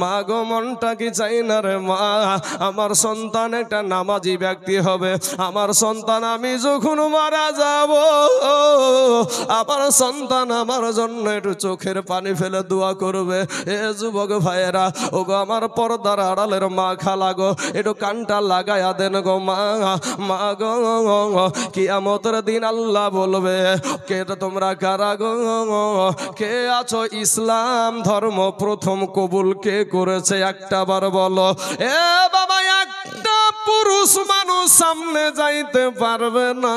মা গো মনটা কি চাই না রে মা আমার সন্তান একটা নামাজি ব্যক্তি হবে, আমার সন্তান আমি যখন মারা যাব আমার সন্তান আমার জন্য একটু চোখের পানি ফেলে দোয়া করবে। এ যুবক ভাইয়েরা, ও গো আমার পর্দার আড়ালের মা খালা গো, একটু কানটা লাগায়া দেন গো মা। মা গো কিয়ামতের দিন আল্লাহ বলবে, কে তোমরা কারা গো, কে আছো ইসলাম ধর্ম প্রথম কবুল কে করেছে একটা বার বলো। এ বাবা, একটা পুরুষ মানুষ সামনে যাইতে পারবে না,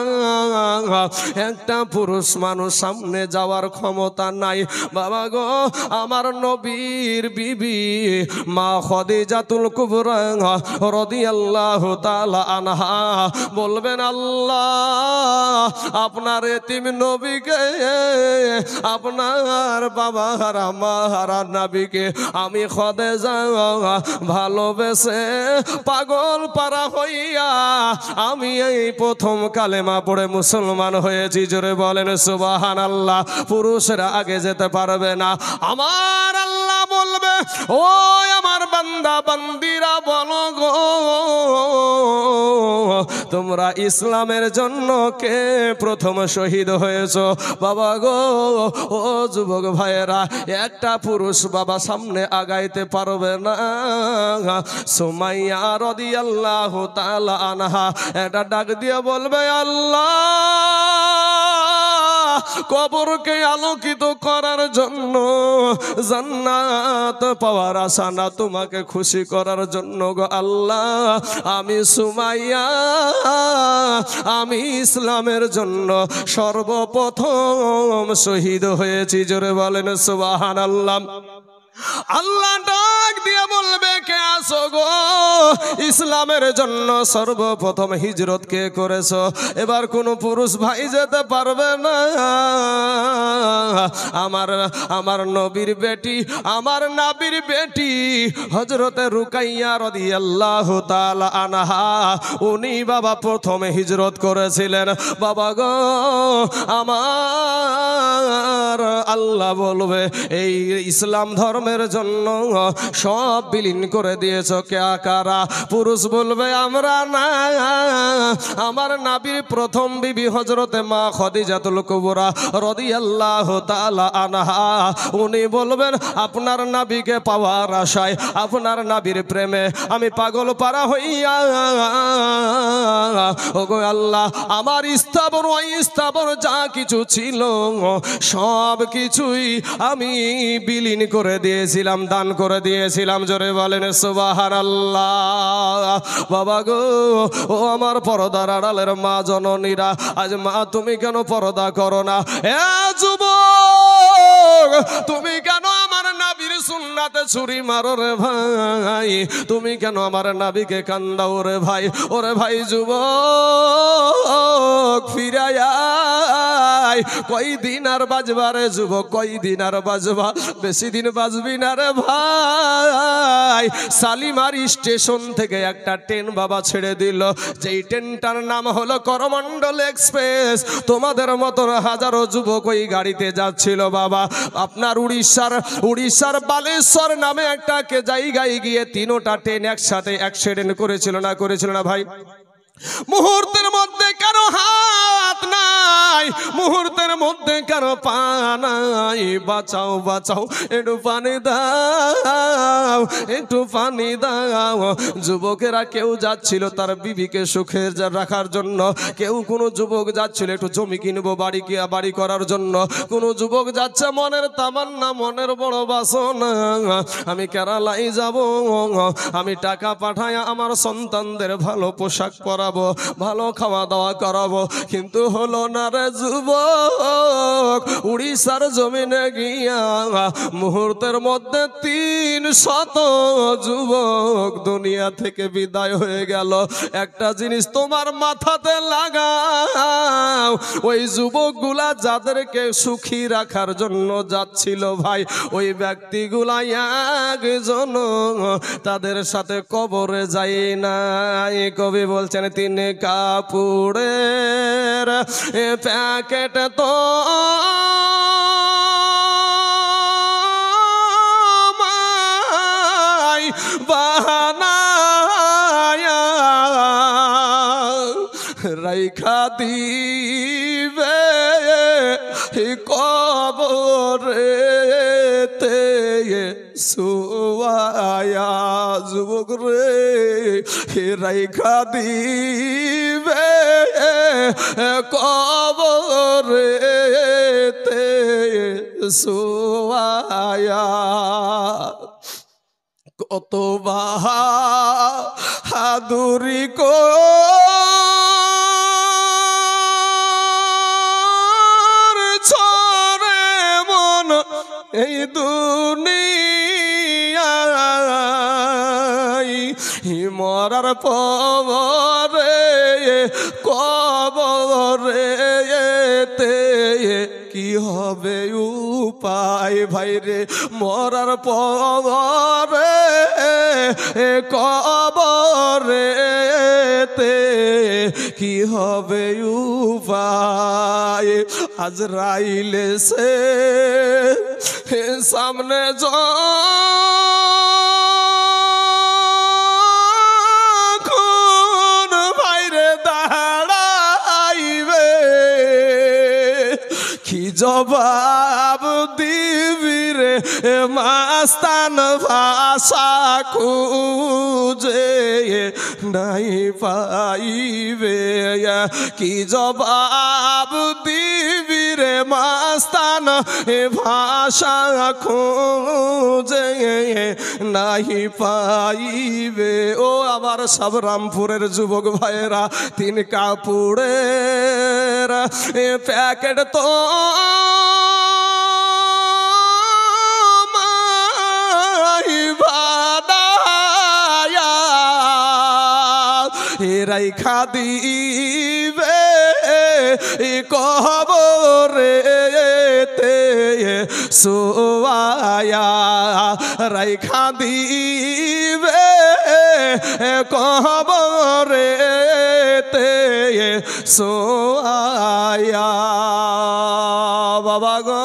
একটা পুরুষ মানুষ সামনে যাওয়ার ক্ষমতা নাই বাবা গো। আমার নবীর বিবি মা খাদিজাতুল কুবরা রাদিয়াল্লাহু তাআলা আনহা বলবেন, আল্লাহ আপনার এতিম নবীকে, আপনার বাবা হারা মা হারা নবীকে আমি খাদিজা ভালোবেসে পাগল পারা হইয়া আমি এই প্রথম কালেমা পড়ে মুসলমান হয়েছি। জোরে বলেন সুবহানাল্লাহ। পুরুষরা আগে যেতে পারবে না। আমার আল্লাহ বলবে, ও আমার বান্দা বান্দিরা বলো গো, তোমরা ইসলামের জন্য কে প্রথম শহীদ হয়েছ বাবা গো। ও যুবক ভাইয়েরা, একটা পুরুষ বাবা সামনে আগাইতে পারবে না। সুমাইয়া রাদিয়াল্লাহু তাআলা আনহা এটা ডাক দিয়ে বলবে, আল্লাহ কবরকে আলোকিত করার জন্য, জান্নাত পাওয়ার আশা না তোমাকে খুশি করার জন্য গো আল্লাহ, আমি সুমাইয়া আমি ইসলামের জন্য সর্বপ্রথম শহীদ হয়েছি। জোরে বলেন সুবহানাল্লাহ। আল্লাহ ডাক দিয়ে বলবে, কে আসো গো, ইসলামের জন্য সর্বপ্রথম হিজরত কে করেছো? এবার কোন পুরুষ ভাই যেতে পারবে না। আমার নবীর বেটি, আমার নবীর বেটি হযরতে রুকাইয়া রাদিয়াল্লাহু তাআলা আনহা, উনি বাবা প্রথমে হিজরত করেছিলেন বাবা গো। আমার আল্লাহ বলবে, এই ইসলাম ধর্মের জন্য সব বিলীন করে দিয়েছ কে কারা? পুরুষ বলবে, আমরা না। আমার নবীর প্রথম বিবি হযরতে মা খাদিজাতুল কুবরা রাদিয়াল্লাহু তাআলা আনহা, উনি বলবেন, আপনার নবীকে পাওয়ার আশায়, আপনার নবীর প্রেমে আমি পাগল পারা হইয়া ওগো আল্লাহ আমার স্থাবর অস্থাবর যা কিছু ছিল সব কিছুই আমি বিলীন করে দিয়েছিলাম, দান করে দিয়েছিলাম। জোরে বলেন সুবহানাল্লাহ। বাবা গো, ও আমার পর্দার আড়ালের মা জননীরা, আজ মা তুমি কেন পর্দা করো না? এ যুবক, তুমি কেন আমার নবীর সুন্নাতে ছুরি মারো রে ভাই? তুমি কেন আমার নবীকে কান্দাও রে ভাই? ওরে ভাই যুবক, ফিরায়া কয়দিন আর বাজবা রে যুবক, কয়দিন আর বাজবা? বেশি দিন বাজবি না রে ভাই। শালিমার স্টেশন থেকে একটা ট্রেন বাবা ছেড়ে দিল, যেই ট্রেনটার নাম হলো করমণ্ডল এক্সপ্রেস। তোমাদের মতন হাজারো যুবক ওই গাড়িতে যাচ্ছিল বাবা। আপনার উড়িষ্যার বালেশ্বর নামে একটা জায়গায় গিয়ে তিনোটা ট্রেন একসাথে অ্যাক্সিডেন্ট করেছিল না, করেছিল না ভাই? মুহূর্তের মধ্যে কারো হাত নাই, মুহূর্তের মধ্যে কারো পা নাই। বাঁচাও বাঁচাও, একটু পানি দাও, একটু পানি দাও। যুবকেরা কেউ যাচ্ছিল তার বিবিকে সুখে রাখার জন্য, কেউ কোনো যুবক যাচ্ছিল একটু জমি কিনবো বাড়ি করার জন্য, কোনো যুবক যাচ্ছে মনের তামান্না, মনের বড় বাসনা, আমি কেরালাই যাব, আমি টাকা পাঠায় আমার সন্তানদের ভালো পোশাক পরা, ভালো খাওয়া দাওয়া করাবো। কিন্তু হলো না রে যুবক, উড়িষ্যার জমিনে গিয়া মুহূর্তের মধ্যে 300 যুবক দুনিয়া থেকে বিদায় হয়ে গেল। একটা জিনিস তোমার মাথাতে লাগাও, ওই যুবকগুলা যাদেরকে সুখী রাখার জন্য যাচ্ছিল ভাই, ওই ব্যক্তিগুলা একজন তাদের সাথে কবরে যায় নাই। কবি বলছেন, 3 কাপড়ের প্যাকেট তো বাহানায়া রাইখা দিবে কবরেতে সুয়ায়া যুবক রে রাইখা দিবে কবরেতে সুয়ায়া কত বাহাদুরি ছরে মন এই দুনিয়ায় মরার পরে কবরেতে কি হবে উপায় ভাইরে মরার পরে কবরেতে কি হবে উপায় আজরাইলে সে সামনে যখন ভাইরে দাঁড়াইবে কি জবাব দিবি রে মাস্তান ভাষা খুঁজে নাই পাইবে কি জবাব দিবি রে মাস্তান ভাষা খুঁজে নাই পাইবে ও আমার সব রামপুরের যুবক ভাইয়েরা তিন কাপড়ের প্যাকেট তো রাইখা দিবে কবরেতে সোয়ায়া রাইখা দিবে কবরেতে সোয়ায়া বাবা গো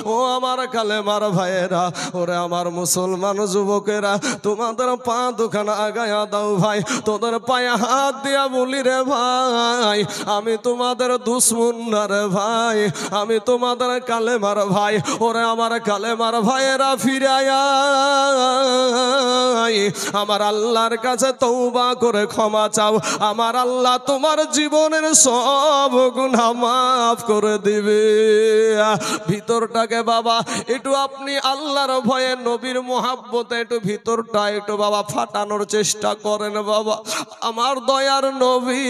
ও আমার কালেমার ভাইয়েরা ওরে আমার মুসলমান যুবকেরা তোমাদের পা দুখানা আগায়া দাও ভাই তোদের পায়ে হাত দিয়া বলি রে ভাই আমি তোমাদের দুশ্মন না রে ভাই আমি তোমাদের কালেমার ভাই ওরে আমার কালেমার ভাইয়েরা ফিরায়া আমার আল্লাহর কাছে তওবা করে ক্ষমা চাও আমার আল্লাহ তোমার জীবনের সব গুনাহ মাফ করে দিবে ভিতরটাকে বাবা একটু আপনি আল্লাহর ভয়ে নবীর মোহাব্বতে একটু ভিতরটা একটু বাবা ফাটানোর চেষ্টা করেন বাবা আমার দয়ার নবী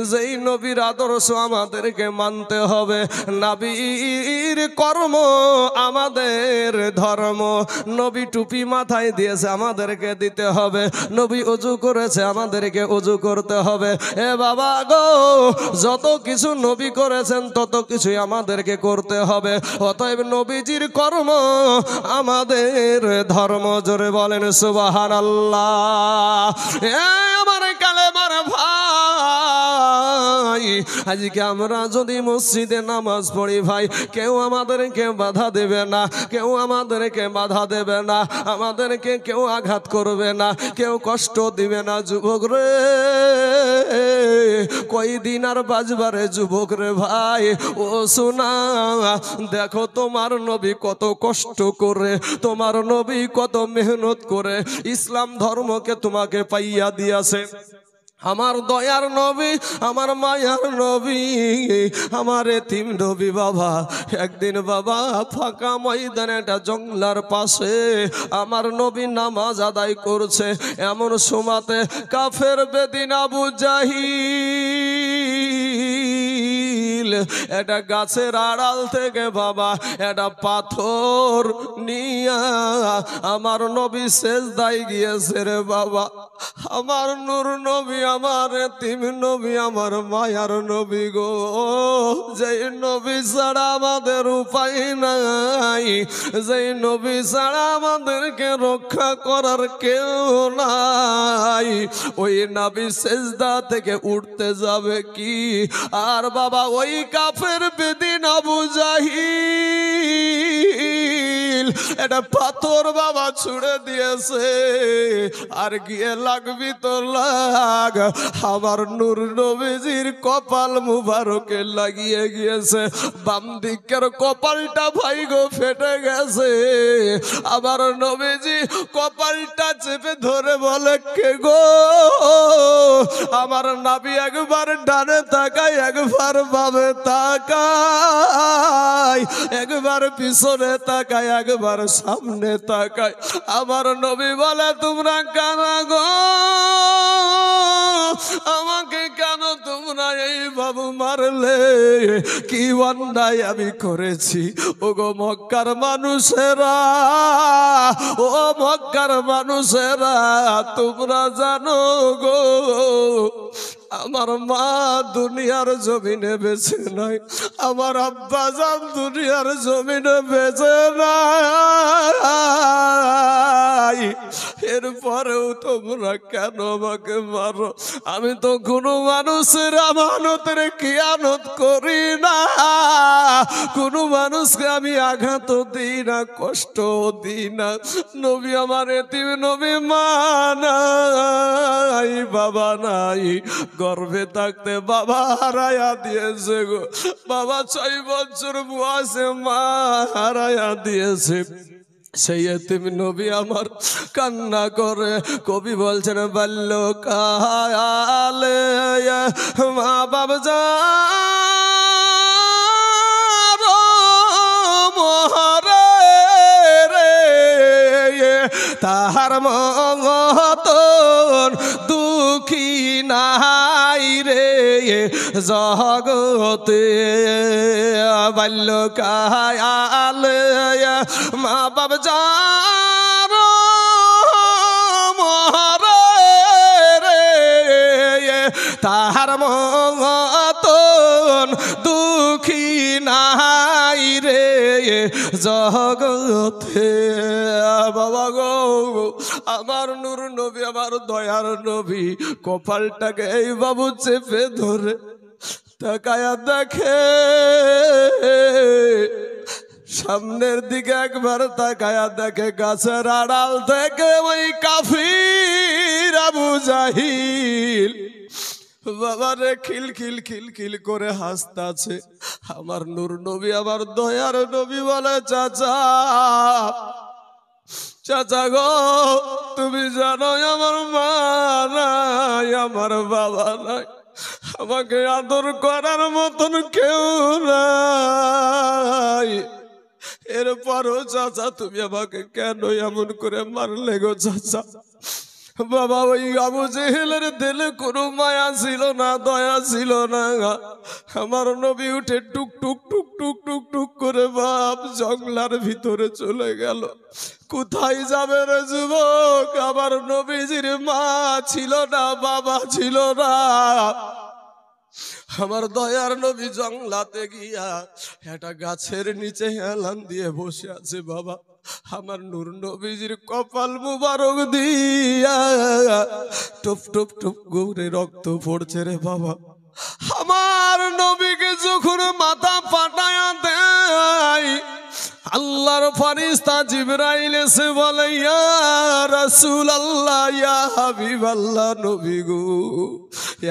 যেই নবীর আদর্শ আমাদেরকে মানতে হবে নবীর কর্ম আমাদের ধর্ম নবী টুপি মাথায় দিয়েছে আমাদেরকে দিতে হবে নবী ওযু করেছে আমাদেরকে ওযু করতে হবে এ বাবা গো যত কিছু নবী করেছেন তত কিছুই আমাদেরকে করতে হবে অতএব নবীজির কর্ম আমাদের ধর্ম জোরে বলেন সুবহানাল্লাহ আমার কালেমার ভাই আজকে আমরা যদি মসজিদে নামাজ পড়ি ভাই কেউ আমাদেরকে বাধা দেবে না কেউ আমাদেরকে বাধা দেবে না আমাদেরকে কেউ আঘাত করবে না কেউ কষ্ট দিবে না যুবক রে কয়দিন আর বাজবারে যুবক রে ভাই ও সোনা দেখো তোমার নবী কত কষ্ট করে তোমার নবী কত মেহনত করে ইসলাম ধর্মকে তোমাকে পাইয়া দিয়েছে আমার দয়ার নবী আমার মায়ার নবী আমার এতিম নবী বাবা একদিন বাবা ফাঁকা ময়দানে একটা জঙ্গলার পাশে আমার নবী নামাজ আদায় করছে এমন সময়তে কাফের বেদিন আবু জাহিল একটা গাছের আড়াল থেকে বাবা একটা পাথর নিয়া আমার নবী সেজদায় গিয়েছে রে বাবা আমার নূর নবী আমার এতিম নবী আমার মায়ার নবী গো যেই নবী ছাড়া আমাদের উপায় নাই যেই নবী ছাড়া আমাদেরকে রক্ষা করার কেউ নাই ওই নবী সেজদা থেকে উঠতে যাবে কি আর বাবা ওই কাফের বেদিন আবু জাহিল এটা পাথর বাবা ছুড়ে দিয়েছে, আর গিয়ে লাগবি তো লাগ। আমার নূর নবীজির কপাল মুবারকে লাগিয়ে গিয়েছে, বাম দিকের কপালটা ভাই গো ফেটে গেছে। আমার নবীজি কপালটা চেপে ধরে বলে, কে গো? আমার নাবি একবার ডানে তাকায়, একবার বামে তাকায়, একবার পিছনে তাকায়, একবার সামনে তাকায়। আমার নবী বলে, তোমরা কারা গো? আমাকে কেন তোমরা এই বাবু মারলে? কি অন্যায় আমি করেছি ও গো মক্কার মানুষেরা, ও মক্কার মানুষেরা, তোমরা জানো গো আমার মা দুনিয়ার জমিনে বেঁচে নাই, আমার আব্বা জান দুনিয়ার জমিনে বেঁচে নাই, এরপরেও তোমরা কেন আমাকে মারো? আমি তো কোনো মানুষের আমানতের খেয়ানত করি না, কোনো মানুষকে আমি আঘাত দিই না, কষ্ট দিই না। নবী আমার এতিম নবী, মা নাই বাবা নাই, গর্ভে থাকতে বাবা হারায়া দিয়েছে গো, বাবা 6 বছর বয়সে মা হারায়া দিয়েছে। সেই এতিম নবী আমার কান্না করে, কবি বলছেন বাল্যকালে মা বাবা যার মহারে রে, তাহার মতন দুঃখী নাই রে জগতে। বাল্যকালে মা বাবা যার মহারে রে, তাহার মতন দুঃখী নাই রে জগতে। বাবা গো, আমার নূর নবী, আমার দয়ার নবী কপালটাকে এই বাবু চেপে ধরে তাকায়া দেখে, সামনের দিকে একবার তাকায়া দেখে গাছের আড়াল থেকে ওই কাফির আবু জাহিল বাবারে খিল খিল খিল খিল করে হাসতাছে। আমার নূর নবী, আমার দয়ার নবী বলে, চাচা চাচা গো, তুমি জানো আমার মা নাই, আমার বাবা নাই, আমাকে আদর করার মতন কেউ নাই, এরপরও চাচা তুমি আমাকে কেন এমন করে মারলে গো চাচা? বাবা ওই আবু জেহেলের দিলে কোনো মায়া ছিল না, দয়া ছিল না। আমার নবী উঠে টুক টুক টুক টুক টুক টুক করে বাপ জঙ্গলার ভিতরে চলে গেল। কোথায় যাবে রে যুবক? আমার নবীজির মা ছিল না, বাবা ছিল না। আমার দয়ার নবী জঙ্গলাতে গিয়া একটা গাছের নিচে হেলান দিয়ে বসে আছে। বাবা আমার নূর নবীজির কপাল মুবারক দিয়া টুপ টুপ টুপ করে রক্ত পড়ছে রে বাবা। আমার নবীকে যখন মাথা পাটায়া দেয়, আল্লাহর ফেরেশতা জিবরাইল এসে বলে, ইয়া রাসূলুল্লাহ, ইয়া হাবিবাল্লাহ, নবী গো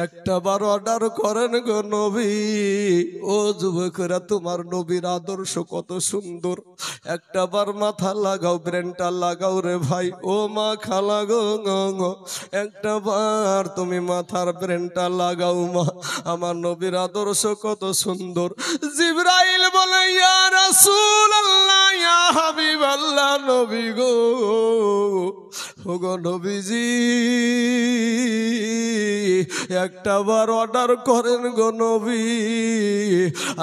একটা বার অর্ডার করেন গো নবী। ও যুবকেরা, তোমার নবীর আদর্শ কত সুন্দর, একটা বার মাথা লাগাও, ব্রেনটা লাগাও রে ভাই। ও মাথা লাগাও, একটা বার তুমি মাথার ব্রেনটা লাগাও মা, আমার নবীর আদর্শ কত সুন্দর। জিবরাইল বলে, ইয়া রাসূলুল্লাহ, ইয়া হাবিবাল্লাহ, নবী গো, ও গো নবীজি একটা বার অর্ডার করেন গো নবী।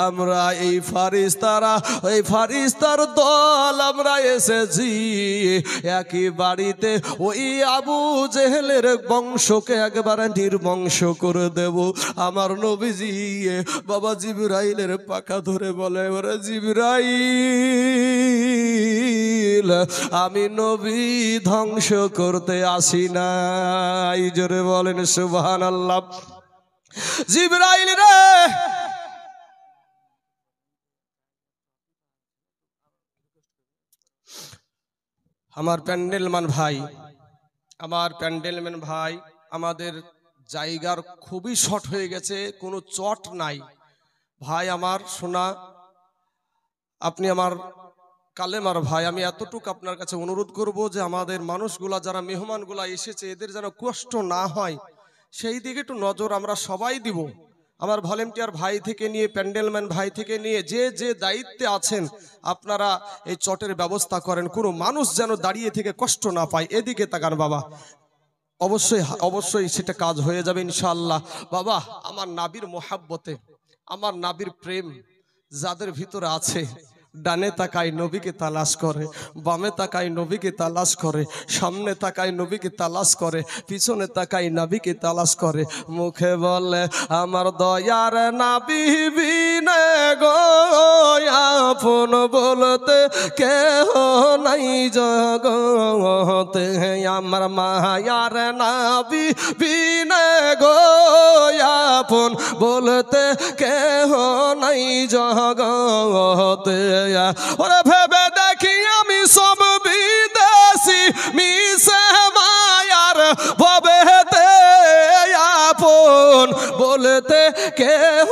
আমরা এই ফারিস্তারা, এই ফারিস্তার দল আমরা এসেছি একই বাড়িতে ওই আবু জেহেলের বংশকে একবারে নির্বংশ করে দেব। আমার নবীজি বাবা জিবরাইলের পাখা ধরে বলে, ওরে জিবরাইল, আমি নবী ধ্বংস করতে আসি নাই। জোরে বলেন সুবহানাল্লাহ। জিবরাইল রে, আমার প্যান্ডেলম্যান ভাই আমাদের জায়গার খুবই শর্ট হয়ে গেছে, কোনো চট নাই ভাই আমার শোনা, আপনি আমার কালেমার ভাই, আমি এতটুকু আপনার কাছে অনুরোধ করব যে আমাদের মানুষগুলা যারা মেহমানগুলা এসেছে এদের যেন কষ্ট না হয় সেই দিকে একটু নজর আমরা সবাই দিব। আমার ভলেন্টিয়ার ভাই থেকে নিয়ে প্যান্ডেলম্যান ভাই থেকে নিয়ে যে যে দায়িত্বে আছেন আপনারা এই চটের ব্যবস্থা করেন, কোনো মানুষ যেন দাঁড়িয়ে থেকে কষ্ট না পায়, এদিকে তাকান বাবা। অবশ্যই সেটা কাজ হয়ে যাবে ইনশাআল্লাহ। বাবা আমার নাবির মোহাব্বতে, আমার নাবির প্রেম যাদের ভিতরে আছে, ডানে তাকায় নবীকে তালাশ করে, বামে তাকায় নবীকে তালাশ করে, সামনে তাকায় নবীকে তালাশ করে, পিছনে তাকায় নবীকে তালাশ করে, মুখে বলে আমার দয়ার নবী বিনে গো আপন বলতে কেহ নাই জগতে, আমার মায়ার নবী বিনে গো আপন বলতে কেহ নাই জগতে। ওরে ভেবে দেখি আমি সব বিদেশি মিশে মায়ার ভবেতে আপন বলতে কেহ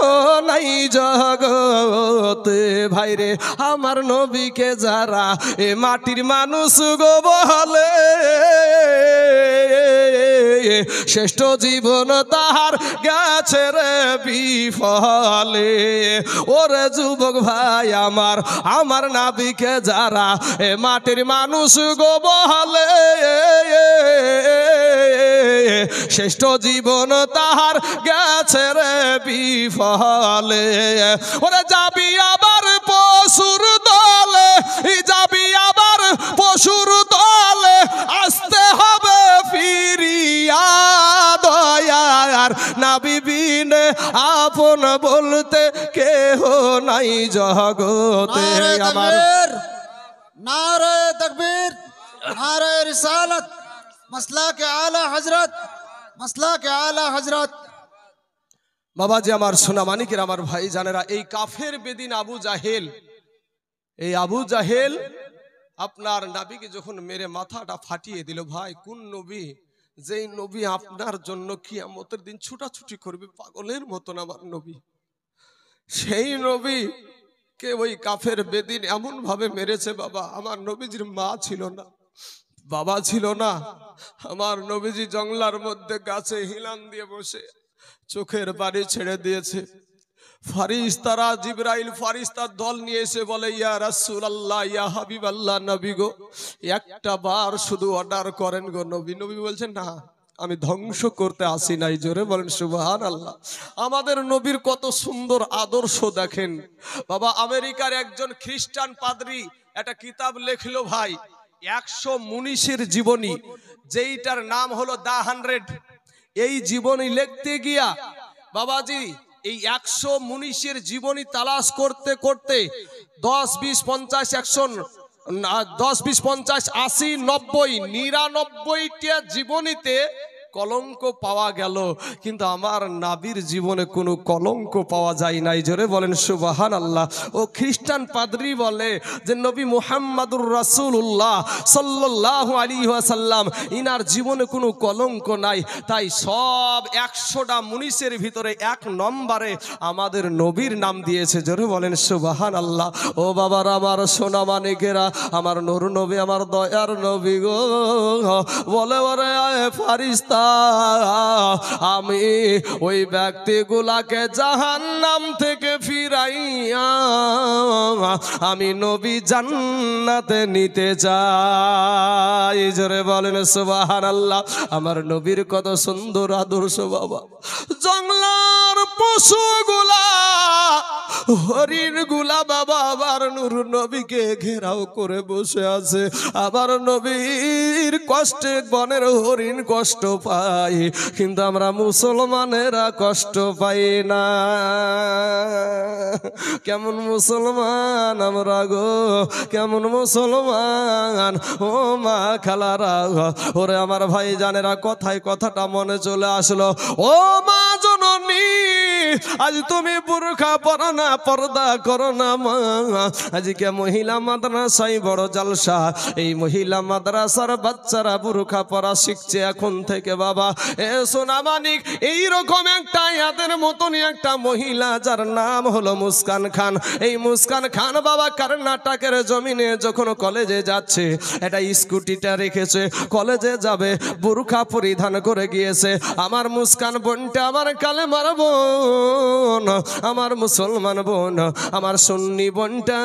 নাই জগতে। ভাইরে আমার নবীকে যারা এ মাটির মানুষ গো বলে, শ্রেষ্ঠ জীবন তাহার গেছে রে বিফলে। ওরে যুবক ভাই আমার, আমার নাবিকে যারা এ মাটির মানুষ গো বলে, শ্রেষ্ঠ জীবন তাহার গেছে রে বিফলে। ওরে যাবি আবার পশুর দলে, যাবি আবার পশুর দলে, আসতে হবে ফিরিয়া দয়ার নবী বিনে আপন বলতে কেহ নাই জগতে। আমার নারে তাকবীর, নারে রিসালাত, মাসলাকে আলা হযরত, মাসলাকে আলা হযরত। বাবাজি আমার সোনা মানিকের আমার ভাই জানেরা, এই কাফের বেদিন আবু জাহেল, এই আবু জাহেল আপনার নবীকে যখন মেরে মাথাটা ফাটিয়ে দিল, ভাই কোন নবী, যেই নবী আপনার জন্য কিয়ামতের দিন ছুটাছুটি করবে পাগলের মতন আমার নবী, সেই নবী কে ওই কাফের বেদিন এমন ভাবে মেরেছে। বাবা আমার নবীজির মা ছিল না, বাবা ছিল না, আমার নবীজি জঙ্গলার মধ্যে গাছে হিলান দিয়ে বসে চোখের পানি ছেড়ে দিয়েছে। ফারিস্তারা জিবরাইল ফারিস্তার দল নিয়ে এসে বলে ইয়া রাসূলুল্লাহ, ইয়া হাবিবাল্লাহ, নবী গো একটা বার শুধু অর্ডার করেন গো নবী। নবী বলছেন না, আমি ধ্বংস করতে আসি নাই। জোরে বলেন সুবহানাল্লাহ। আমাদের নবীর কত সুন্দর আদর্শ দেখেন বাবা। আমেরিকার একজন খ্রিস্টান পাদ্রী একটা কিতাব লেখলো ভাই, 100 মুনিশের জীবনী, যেইটার নাম হলো দা 100। এই জীবনী লিখতে গিয়া বাবাজি এই 100 মুনিশের জীবনী তালাশ করতে করতে 10, 20, 50, 100, 10, 20, 50, 80, 90, 99টা জীবনীতে কলঙ্ক পাওয়া গেল, কিন্তু আমার নবীর জীবনে কোনো কলঙ্ক পাওয়া যায় নাই। জোরে বলেন সুবহানাল্লাহ। ও খ্রিস্টান পাদ্রী বলে যে নবী মুহাম্মাদুর রাসূলুল্লাহ সাল্লাল্লাহু আলাইহি ওয়াসাল্লাম ইনার জীবনে কোনো কলঙ্ক নাই, তাই সব 100টা মুনিশের ভিতরে 1 নম্বরে আমাদের নবীর নাম দিয়েছে। জোরে বলেন সুবহানাল্লাহ। ও বাবার আমার সোনা মানিকেরা, আমার নূর নবী, আমার দয়ার নবী গো বলে ওরে ফারিস্তা, আমি ওই ব্যক্তিগুলাকে জাহান্নাম থেকে ফিরাইয়া আমি নবী জান্নাতে নিতে চাই। জোরে বলেন সুবহানাল্লাহ। আমার নবীর কত সুন্দর আদর্শ বাবা। জঙ্গলার পশুগুলা, হরিণগুলা বাবা আবার নূর নবীকে ঘেরাও করে বসে আছে। আবার নবীর কষ্টে বনের হরিণ কষ্ট পায়, কিন্তু আমরা মুসলমানেরা কষ্ট পাই না। কেমন মুসলমান আমরা গো, কেমন মুসলমান ও মা খালারা। ওরে আমার ভাই জানেরা, কথায় কথাটা মনে চলে আসলো। ও মা জননী, আজ তুমি বুরখা পরো না, পর্দা করো না মা। আজকে মহিলা মাদ্রাসায় বড় জালসা। এই মহিলা মাদ্রাসার বাচ্চারা বুরখা পরা শিখছে এখন থেকে বাবা। এ সোনা মানিক, এইরকম একটা ইয়াদের মতনই একটা মহিলা যার নাম হলো মুস্কান খান। এই মুস্কান খান বাবা কর্ণাটকের জমিনে যখন কলেজে যাচ্ছে, এটা স্কুটিটা রেখেছে, কলেজে যাবে, বুরখা পরিধান করে গিয়েছে। আমার মুস্কান বোনটা, আমার কালেমার বোন, আমার মুসলমান বোন, আমার সুন্নি বোনটা,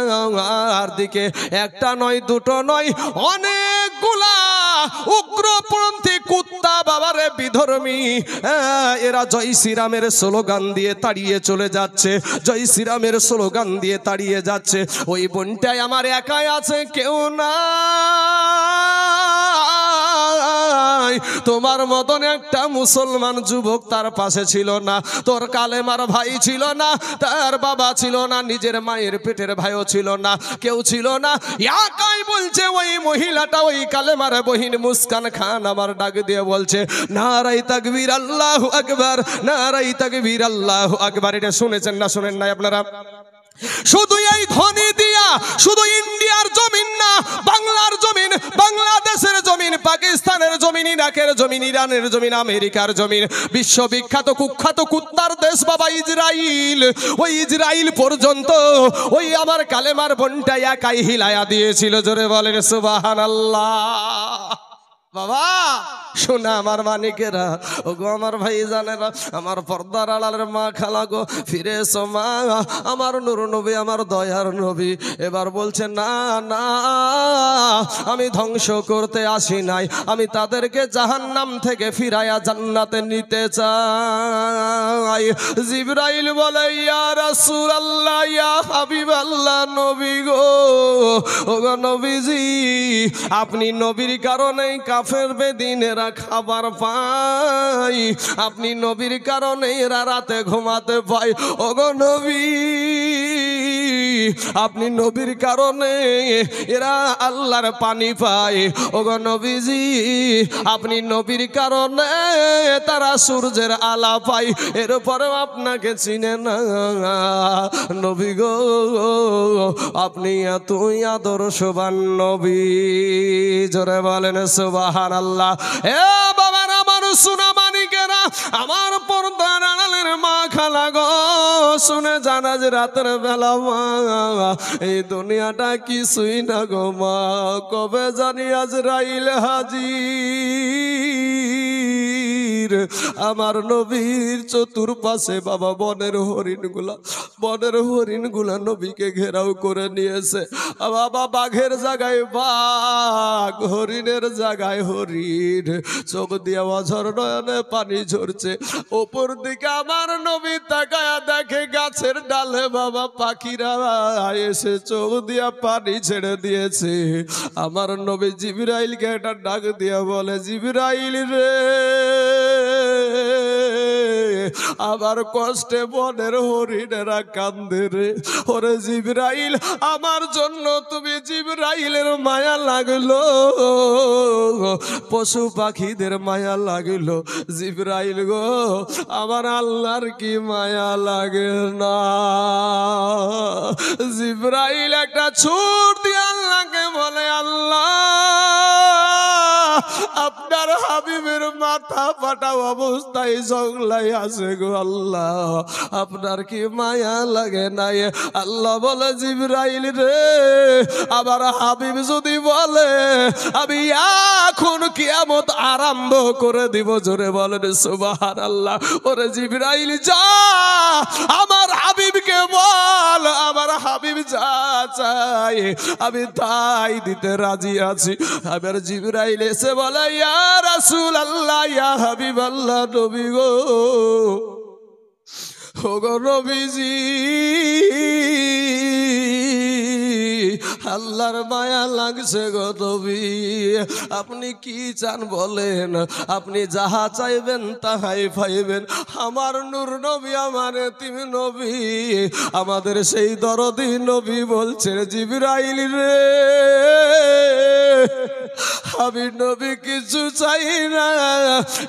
আর দিকে একটা নয় দুটো নয় অনেকগুলা উগ্রপন্থী কুত্তা বাবারে বিধর্মী, এরা জয় শ্রীরামের স্লোগান দিয়ে তাড়িয়ে চলে যাচ্ছে, জয় শ্রীরামের স্লোগান দিয়ে তাড়িয়ে যাচ্ছে। ওই বোনটাই আমার একাই আছে, কেউ না। তোমার মতন একটা মুসলমান যুবক তার পাশে ছিল না, তোর কালেমার ভাই ছিল না, তার বাবা ছিল না, নিজের মায়ের পেটের ভাইও ছিল না, কেউ ছিল না। একাই বলছে ওই মহিলাটা, ওই কালেমার বহিন মুস্কান খান আমার ডাক দিয়ে বলছে, নারাই তাকবীর আল্লাহু আকবার, নারাই তাকবীর আল্লাহু আকবার। এটা শুনেছেন না শোনেন নাই আপনারা? শুধু এই ধ্বনি দিয়া শুধু ইন্ডিয়ার জমিন না, বাংলার জমিন, বাংলাদেশের জমিন, পাকিস্তানের জমিন, ইরাকের জমিন, ইরানের জমিন, আমেরিকার জমিন, বিশ্ববিখ্যাত কুখ্যাত কুত্তার দেশ বাবা ইজরাইল, ওই ইজরাইল পর্যন্ত ওই আমার কালেমার বোনটা একাই হিলায়া দিয়েছিল। জোরে বলেন সুবহানাল্লাহ। বাবা শোনা আমার মানিকেরা, ও গো আমার ভাই জানেরা, আমার পর্দার আড়ালের মা খালা গো, ফিরে এসো মা। আমার নূর নবী, আমার দয়ার নবী এবার বলছে, না না, আমি ধ্বংস করতে আসি নাই, আমি তাদেরকে জাহান্নাম থেকে ফিরায়া জান্নাতে নিতে চাই। জিবরাইল বলে, ইয়া রাসূলুল্লাহ, ইয়া হাবিবাল্লাহ, নবী গো, ও গো নবীজি, আপনি নবীর কারণে কাফের বেদিনেরা খাবার পাই, আপনি নবীর কারণে এরা রাতে ঘুমাতে পাই। ওগো নবী, আপনি নবীর কারণে এরা আল্লাহর পানি পায়। ওগো নবীজি, আপনি নবীর কারণে তারা সূর্যের আলা পায়, এরপরেও আপনাকে চিনে না। নবী গো, আপনি এতই আদর্শবান নবী। জোরে বলেন সুবহানাল্লাহ। এ বাবার আমার সোনা মানিকেরা, আমার পর্দার আড়ালের মা খালা গো, শুনে জানা যে রাতের বেলা মা, এই দুনিয়াটা কিছুই না গো মা, কবে জানি আজরাইল হাজির। আমার নবীর চতুর্পাশে বাবা বনের হরিণগুলা নবীকে ঘেরাও করে নিয়েছে। বাবা বাঘের জায়গায় বাঘ, হরিণের জায়গায় হরিণ, চোখ দিয়ে অঝর নয়নে পানি ঝরছে। ওপর দিকে আমার নবী তাকায়া দেখে গাছের ডালে বাবা পাখিরা এসে চোখ দিয়া পানি ছেড়ে দিয়েছে। আমার নবী জিবরাইলকে একটা ডাক দিয়া বলে, জিবরাইল রে, আমার কষ্টে বনের হরিণেরা কান্দে রে। ওরে জিবরাইল, আমার জন্য তুমি জিবরাইলের মায়া লাগলো, পশু পাখিদের মায়া লাগলো। জিবরাইল গো, আমার আল্লাহর কি মায়া লাগে না? জিবরাইল একটা ছুট দিয়ে আল্লাহকে বলে, আল্লাহ, আপনার হাবিবের মাথা ফাটা অবস্থায় জংলাই আছে গো আল্লাহ, আপনার কি মায়া লাগে নাই? আল্লাহ বলে, জিবরাইল রে, আমার হাবিব যদি বলে আমি এখন কিয়ামত আরম্ভ করে দিব। জোরে বলেন সুবহানাল্লাহ। ওরে জিবরাইল যা, আমার হাবিবকে বল, আমার হাবিব যা চাই আমি তাই দিতে রাজি আছি। আবার জিবরাইল এসে বলে, ইয়া রাসূলুল্লাহ, ইয়া হাবিবাল্লাহ, নবী গো, ওগো নবীজি, আল্লাহর মায়া লাগছে গো নবী, আপনি কি চান বলেন, আপনি যাহা চাইবেন তাহাই পাইবেন। আমার নূর নবী, আমার এতিম নবী, আমাদের সেই দরদি নবী বলছেন, জিবরাইল রে, আমি নবী কিছু চাই না,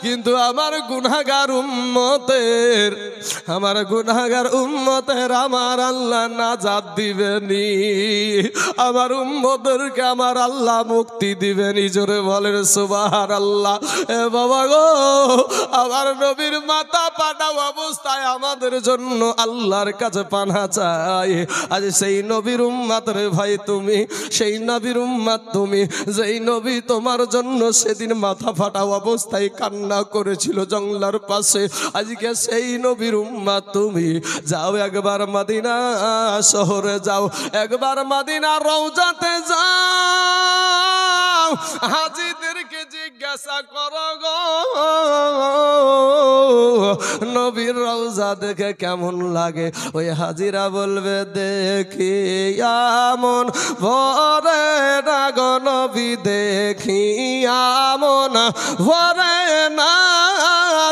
কিন্তু আমার গুনাহগার উম্মতের, আমার গুনাহগার উম্মতের আমার আল্লাহ নাজাত দিবেনি, আমার উম্মতদেরকে আমার আল্লাহ মুক্তি দিবেনি। জোরে বলেন সুবহানাল্লাহ। এ বাবা গো, আমার নবীর মাথা পাটা অবস্থায় আমাদের জন্য আল্লাহর কাছে পানা চাই। আজ সেই নবীর উম্মত রে ভাই তুমি, সেই নবীর উম্মত তুমি, যেই নবী তোমার জন্য সেদিন মাথা ফাটা অবস্থায় কান্না করেছিল জঙ্গলার পাশে, আজকে সেই নবীর উম্মত তুমি। যাও একবার মদিনা শহরে যাও, একবার মদিনা রওজাতে যাও, হাজীদেরকে জিজ্ঞাসা করো গো নবীর রওজা দেখে কেমন লাগে। ওই হাজিরা বলবে, দেখি আমন ভরে না গো নবী, দেখি আমন ভরে না,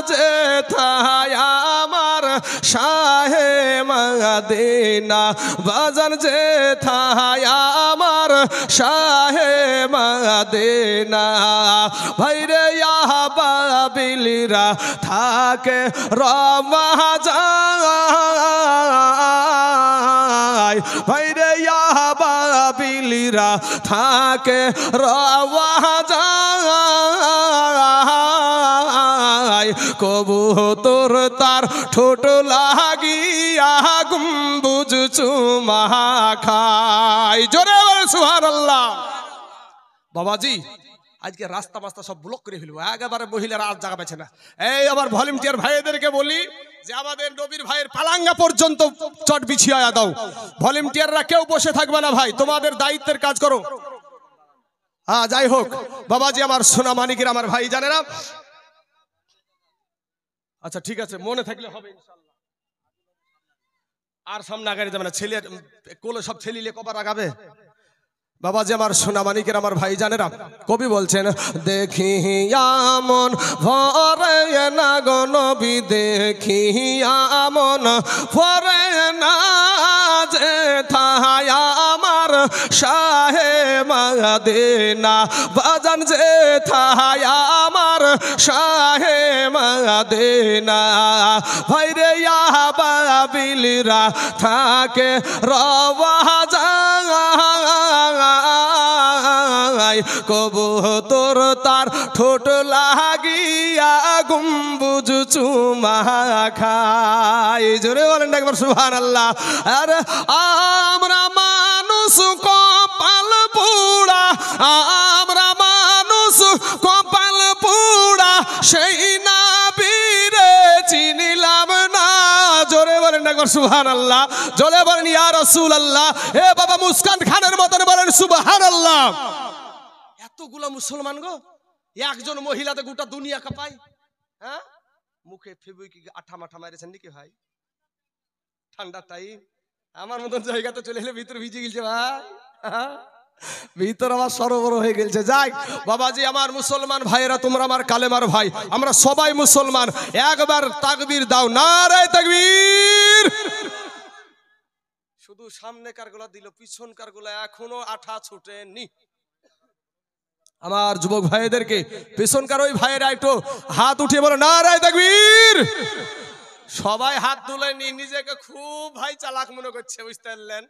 যেথায় আমার শাহে মদিনা, বাজান যেথায় আমার শাহে মদিনা। ভাইরে বাবিলিরা থাকে রওয়া যায়, ভাইরে বাবিলিরা থাকে রওয়া যায়, কবুতর তার ঠোঁট লাগিয়া গম্বুজ চুমা খায়। জোরে বলে সুবহানাল্লাহ। বাবাজি আজকে রাস্তা মাস্তা সব ব্লক করে ফেলবো, একেবারে মহিলারা আর জায়গা পাচ্ছে না। এই আবার ভলেন্টিয়ার ভাইদেরকে বলি যে আমাদের নবীর ভাইয়ের পালাঙ্গা পর্যন্ত চট বিছিয়ে দাও। ভলেন্টিয়াররা কেউ বসে থাকবে না ভাই, তোমাদের দায়িত্বের কাজ করো। হ্যাঁ যাই হোক বাবাজি, আমার সোনা মানিকের আমার ভাই জানেরা, আচ্ছা ঠিক আছে, মনে থাকলে হবে ইনশাআল্লাহ। আর সামনে আগাড়ি যাবে না, ছেলে কোলে সব ছেলিলে কবার আগাবে। বাবাজি আমার সোনা মানিকের আমার ভাই জানেরা, কবি বলছেন, দেখি আমন ভরে না গো নবী, দেখি আমন ভরে না, যেথায় আমার শাহে মদিনা, বাজান যেথায় আমার শাহে মদিনা। ভাইরে বাবিলিরা থাকে রওয়া যায়, কবুতর তার ঠোঁট লাগিয়া গম্বুজ চুমা খায়। জোরে বলেন একবার সুবহানাল্লাহ। আরে আমরা মানুষ কপাল পোড়া, আমরা মানুষ কপাল পোড়া, সেই নবীরে চিনিলাম না। জোরে বলেন একবার সুবহানাল্লাহ। জোরে বলেন ইয়া রাসূলুল্লাহ। এ বাবা মুস্কান খানের মতন বলেন সুবহানাল্লাহ। এতগুলা মুসলমান গো, একজন মহিলাতে গোটা দুনিয়া কাঁপায়। হ্যাঁ, মুখে ফেবুইকি আঠা মাঠা মারেছেন নাকি ভাই? ঠান্ডা টাইম, আমার মতন জায়গাতে চলে এলে ভিতর ভিজে গেছে ভাই, ভিতর আমার সরোবর হয়ে গেছে। যাই বাবাজি আমার মুসলমান ভাইয়েরা, তোমরা আমার কালেমার ভাই, আমরা সবাই মুসলমান। একবার তাকবীর দাও, নারে তাকবীর। শুধু সামনেকার গুলা দিল, পিছনকার গুলা এখনো আঠা ছুটেনি। আমার যুবক ভাইদেরকে পেছনকার ওই ভাইয়েরা একটু হাত উঠিয়ে বলো নারে তাকবীর। সবাই হাত তুলে নিজেকে খুব ভাই চালাক মনে করছে, বুঝতে পারলেন?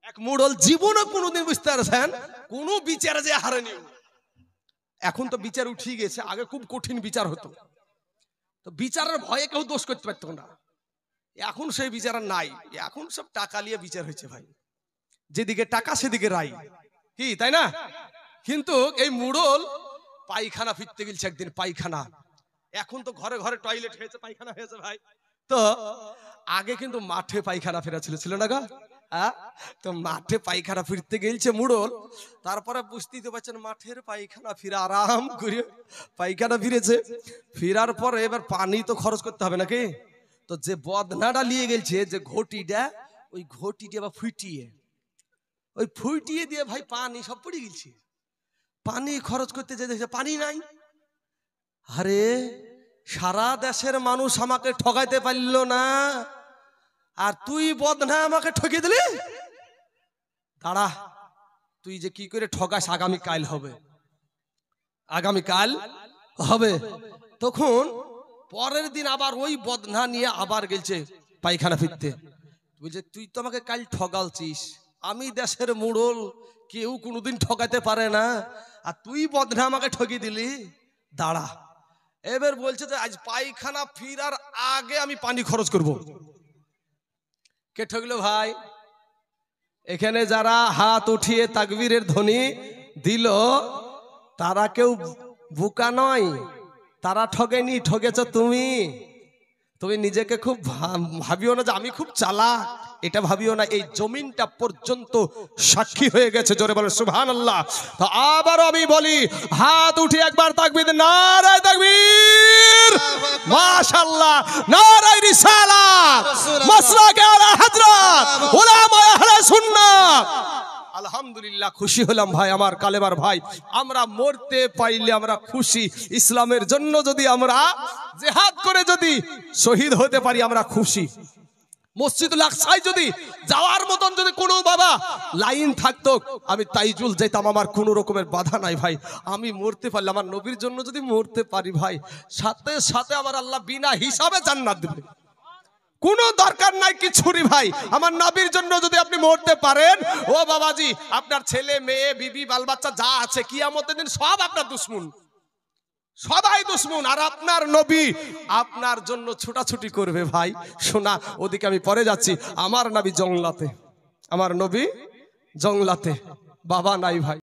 এক মুড়ল জীবনে কোনোদিন বুঝতে পারছেন কোন বিচার যে হারেনি। এখন তো বিচার উঠিয়ে গেছে, আগে খুব কঠিন বিচার হতো, তো বিচারের ভয়ে কেউ দোষ করতে পারতো না। এখন সেই বিচার নাই, এখন সব টাকা নিয়ে বিচার হয়েছে ভাই, যেদিকে টাকা সেদিকে রায়, কি তাই না? কিন্তু এই মুড়ল পায়খানা ফিরতে গেছে একদিন, পায়খানা, এখন তো ঘরে ঘরে টয়লেট হয়েছে, পায়খানা হয়েছে ভাই। তো আগে কিন্তু মাঠে পায়খানা ফেরা ছিল না গা, তো মাঠে পায়খানা ফিরতে গেলছে মুড়ল। তারপরে বুঝতেই তো পারছেন মাঠের পায়খানা ফিরে আরাম করে পায়খানা ফিরেছে। ফিরার পরে এবার পানি তো খরচ করতে হবে নাকি, তো যে বদনাটা নিয়ে গেছে যে ঘটিটা, ওই ঘটিটা বা ফুটিয়ে ওই ফুটিয়ে দিয়ে ভাই পানি সব পড়ে গেছে। পানি খরচ করতে যে দেখছে পানি নাই। আরে সারা দেশের মানুষ আমাকে ঠকাইতে পারল না, আর তুই বদনা আমাকে ঠকিয়ে দিলি। দাঁড়া, তুই যে কি করে ঠকাস আগামীকাল হবে, আগামীকাল হবে। তখন পরের দিন আবার ওই বদনা নিয়ে আবার গেছে পায়খানা ফিরতে। বলছে তুই তো আমাকে কাল ঠগালছিস, আমি দেশের মুড়ল, কেউ কোনোদিন ঠকাতে পারে না, আর তুই বদনা আমাকে ঠকিয়ে দিলি। দাঁড়া, এবার বলছে যে আজ পায়খানা ফিরার আগে আমি পানি খরচ করব। কে ঠকলো ভাই? এখানে যারা হাত উঠিয়ে তাকবীরের ধ্বনি দিল তারা কেউ বোকা নয়, তারা ঠগেনি, ঠগেছ তুমি। তুমি নিজেকে খুব ভাবিও না যে আমি খুব চালাক, এটা ভাবিও না। এই জমিনটা পর্যন্ত সাক্ষী হয়ে গেছে। জোরে বলে সুবহানাল্লাহ। তো আবারও আমি বলি, হাত উঠে একবার তাকবীর, নারায়ে তাকবীর, মাশাআল্লাহ, নারায়ে রিসালাত, মাসলাকে আলা হযরত, উলামায়ে আহলে সুন্নাহ। আলহামদুলিল্লাহ, খুশি হলাম ভাই, আমার কালেমার ভাই। আমরা মরতে পাইলে আমরা খুশি। ইসলামের জন্য যদি আমরা জিহাদ করে যদি শহীদ হতে পারি আমরা খুশি। মসজিদুল আকসায় যদি যাওয়ার মতন যদি কোনো বাবা লাইন থাকতো, আমি তাইজুল যেতাম, আমার কোনো রকমের বাধা নাই ভাই। আমি মরতে পারলে, আমার নবীর জন্য যদি মরতে পারি ভাই, সাথে সাথে আমার আল্লাহ বিনা হিসাবে জান্নাত দেবে। কোনো দরকার নাই কিছুরই ভাই। আমার নবীর জন্য যদি আপনি মরতে পারেন, ও বাবাজি, আপনার ছেলে মেয়ে বিবি বাল বাচ্চা যা আছে কিয়ামতের দিন সব আপনার দুশ্মন, সবাই দুশ্মন। আর আপনার নবী আপনার জন্য ছুটাছুটি করবে ভাই। শোনা, ওদিকে আমি পরে যাচ্ছি। আমার নবী জংলাতে, আমার নবী জংলাতে, বাবা নাই ভাই।